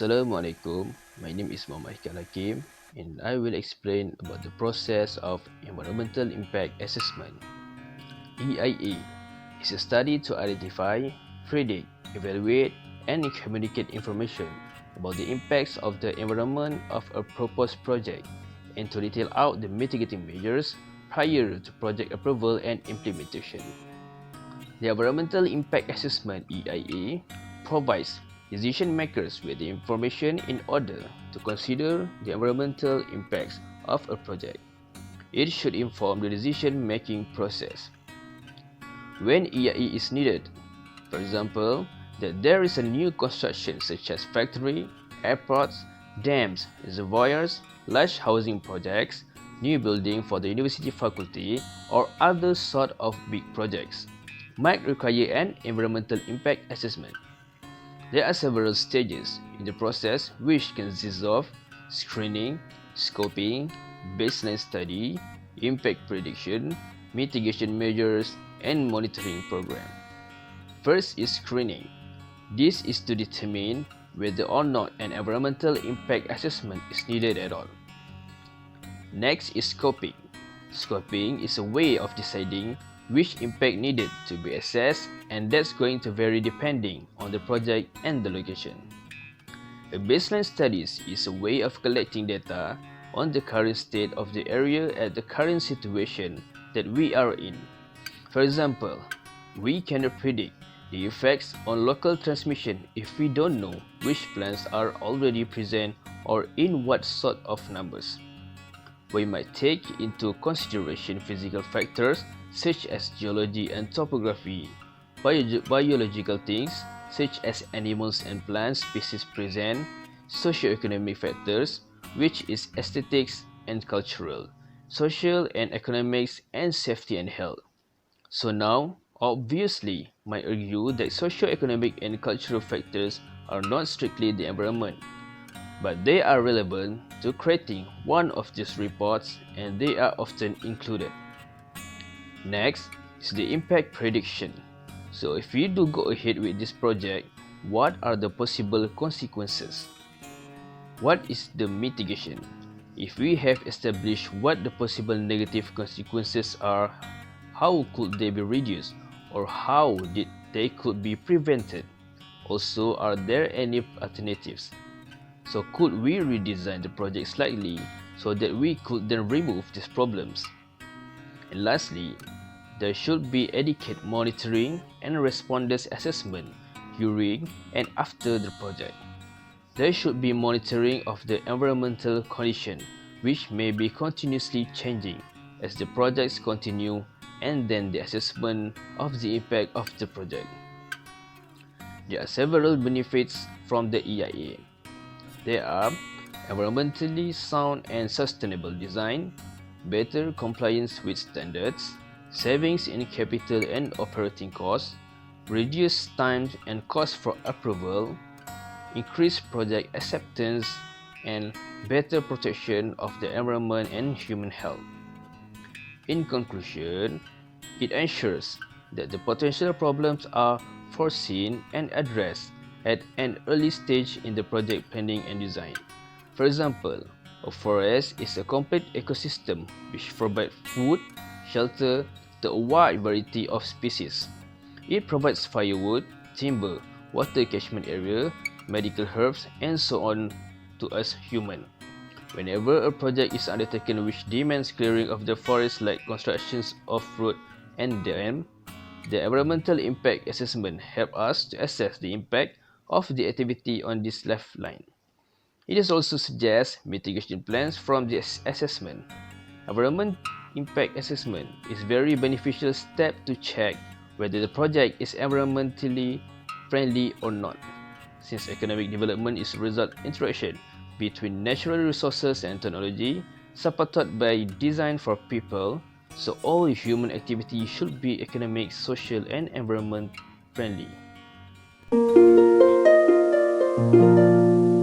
Assalamualaikum, my name is Muhammad Hakim and I will explain about the process of Environmental Impact Assessment. EIA is a study to identify, predict, evaluate and communicate information about the impacts of the environment of a proposed project and to detail out the mitigating measures prior to project approval and implementation. The Environmental Impact Assessment (EIA) provides decision makers with the information in order to consider the environmental impacts of a project. It should inform the decision-making process. When EIA is needed, for example, that there is a new construction such as factory, airports, dams, reservoirs, large housing projects, new building for the university faculty, or other sort of big projects, might require an environmental impact assessment. There are several stages in the process which consist of screening, scoping, baseline study, impact prediction, mitigation measures, and monitoring program. First is screening. This is to determine whether or not an environmental impact assessment is needed at all. Next is scoping. Scoping is a way of deciding which impact needed to be assessed, and that's going to vary depending on the project and the location. A baseline studies is a way of collecting data on the current state of the area at the current situation that we are in. For example, we cannot predict the effects on local transmission if we don't know which plants are already present or in what sort of numbers. We might take into consideration physical factors such as geology and topography, biological things such as animals and plant species present, socio-economic factors which is aesthetics and cultural, social and economics, and safety and health. So now, obviously, might argue that socio-economic and cultural factors are not strictly the environment, but they are relevant to creating one of these reports and they are often included. Next is the impact prediction. So if we do go ahead with this project, what are the possible consequences? What is the mitigation? If we have established what the possible negative consequences are, how could they be reduced or how they could be prevented? Also, are there any alternatives? So could we redesign the project slightly so that we could then remove these problems? And lastly, there should be adequate monitoring and responders assessment during and after the project. There should be monitoring of the environmental condition, which may be continuously changing as the projects continue, and then the assessment of the impact of the project. There are several benefits from the EIA. There are environmentally sound and sustainable design, better compliance with standards, savings in capital and operating costs, reduced time and cost for approval, increased project acceptance, and better protection of the environment and human health. In conclusion, it ensures that the potential problems are foreseen and addressed at an early stage in the project planning and design. For example, a forest is a complete ecosystem which provides food, shelter to a wide variety of species. It provides firewood, timber, water catchment area, medical herbs, and so on to us humans. Whenever a project is undertaken which demands clearing of the forest like constructions of road and dam, the environmental impact assessment helps us to assess the impact of the activity on this lifeline. It is also suggests mitigation plans from this assessment. Environment impact assessment is a very beneficial step to check whether the project is environmentally friendly or not, since economic development is a result interaction between natural resources and technology, supported by design for people, so all human activity should be economic, social, and environment friendly.